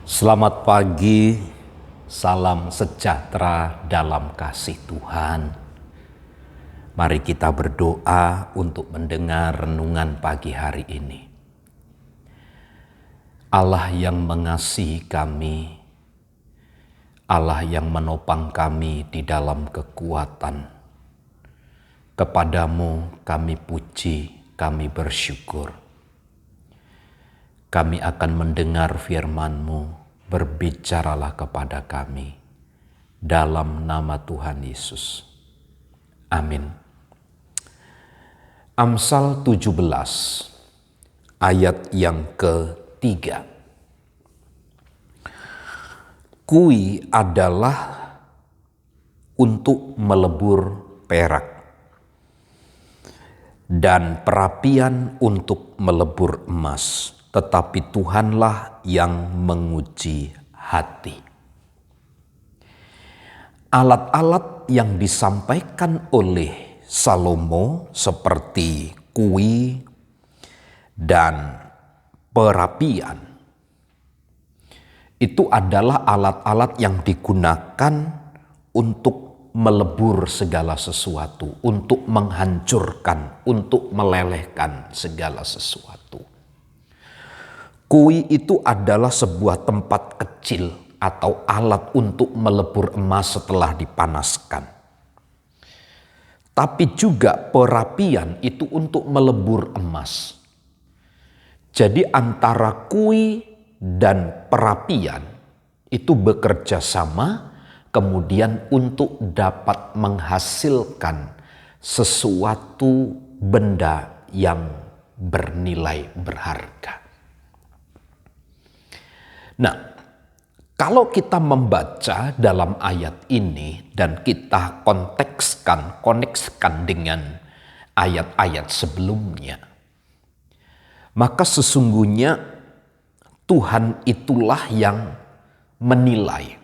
Selamat pagi, salam sejahtera dalam kasih Tuhan. Mari kita berdoa untuk mendengar renungan pagi hari ini. Allah yang mengasihi kami, Allah yang menopang kami di dalam kekuatan. Kepadamu kami puji, kami bersyukur. Kami akan mendengar firman-Mu, berbicaralah kepada kami. Dalam nama Tuhan Yesus. Amin. Amsal 17, ayat yang ketiga. Kui adalah untuk melebur perak, dan perapian untuk melebur emas. Tetapi Tuhanlah yang menguji hati. Alat-alat yang disampaikan oleh Salomo seperti kui dan perapian itu adalah alat-alat yang digunakan untuk melebur segala sesuatu, untuk menghancurkan, untuk melelehkan segala sesuatu. Kui itu adalah sebuah tempat kecil atau alat untuk melebur emas setelah dipanaskan. Tapi juga perapian itu untuk melebur emas. Jadi antara kui dan perapian itu bekerja sama, kemudian untuk dapat menghasilkan sesuatu benda yang bernilai berharga. Nah, kalau kita membaca dalam ayat ini dan kita koneksikan dengan ayat-ayat sebelumnya, maka sesungguhnya Tuhan itulah yang menilai.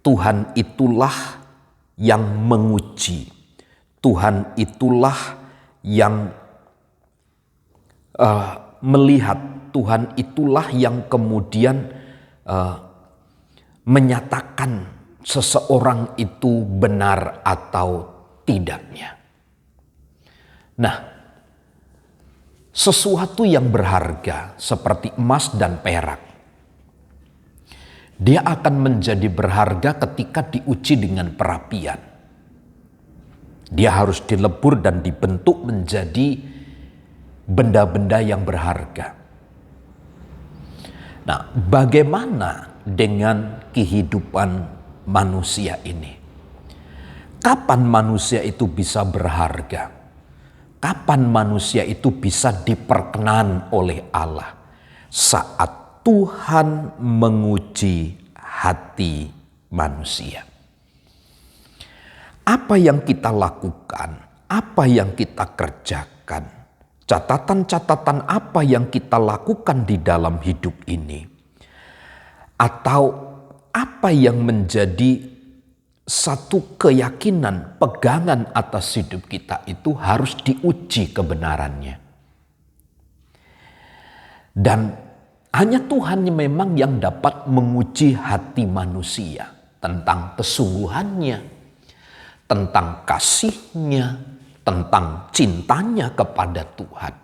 Tuhan itulah yang menguji. Tuhan itulah yang melihat. Tuhan itulah yang kemudian menyatakan seseorang itu benar atau tidaknya. Nah, sesuatu yang berharga seperti emas dan perak, dia akan menjadi berharga ketika diuji dengan perapian. Dia harus dilebur dan dibentuk menjadi benda-benda yang berharga. Nah, bagaimana dengan kehidupan manusia ini? Kapan manusia itu bisa berharga? Kapan manusia itu bisa diperkenan oleh Allah? Saat Tuhan menguji hati manusia. Apa yang kita lakukan? Apa yang kita kerjakan? Catatan-catatan apa yang kita lakukan di dalam hidup ini, atau apa yang menjadi satu keyakinan, pegangan atas hidup kita itu harus diuji kebenarannya. Dan hanya Tuhan memang yang dapat menguji hati manusia tentang kesungguhannya, tentang kasihnya, tentang cintanya kepada Tuhan.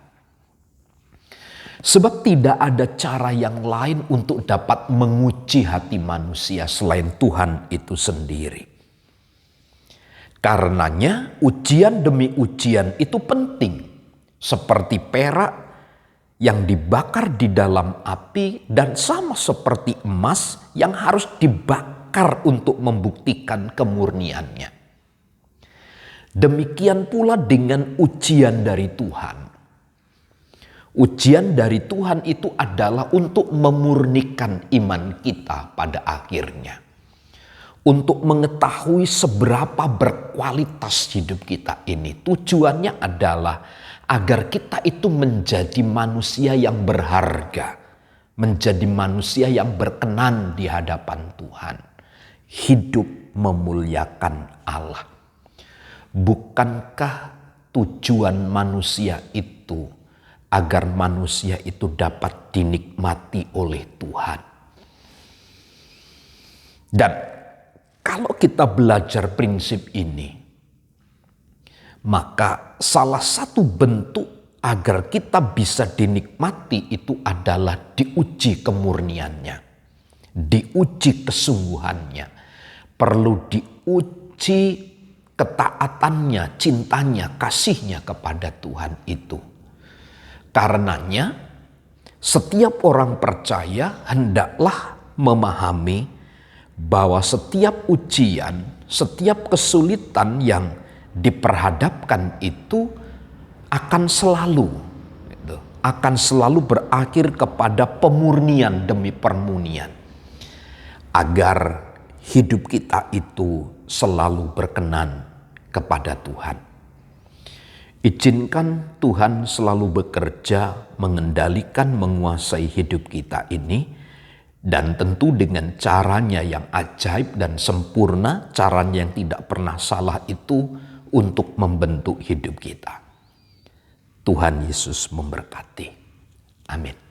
Sebab tidak ada cara yang lain untuk dapat menguji hati manusia selain Tuhan itu sendiri. Karenanya ujian demi ujian itu penting. Seperti perak yang dibakar di dalam api dan sama seperti emas yang harus dibakar untuk membuktikan kemurniannya. Demikian pula dengan ujian dari Tuhan. Ujian dari Tuhan itu adalah untuk memurnikan iman kita pada akhirnya. Untuk mengetahui seberapa berkualitas hidup kita ini. Tujuannya adalah agar kita itu menjadi manusia yang berharga. Menjadi manusia yang berkenan di hadapan Tuhan. Hidup memuliakan Allah. Bukankah tujuan manusia itu agar manusia itu dapat dinikmati oleh Tuhan? Dan kalau kita belajar prinsip ini, maka salah satu bentuk agar kita bisa dinikmati itu adalah diuji kemurniannya, diuji kesungguhannya, perlu diuji ketaatannya, cintanya, kasihnya kepada Tuhan itu. Karenanya, setiap orang percaya hendaklah memahami bahwa setiap ujian, setiap kesulitan yang diperhadapkan itu akan selalu berakhir kepada pemurnian demi permunian, agar hidup kita itu selalu berkenan kepada Tuhan. Izinkan Tuhan selalu bekerja, mengendalikan, menguasai hidup kita ini, dan tentu dengan caranya yang ajaib dan sempurna, caranya yang tidak pernah salah itu untuk membentuk hidup kita. Tuhan Yesus memberkati. Amin.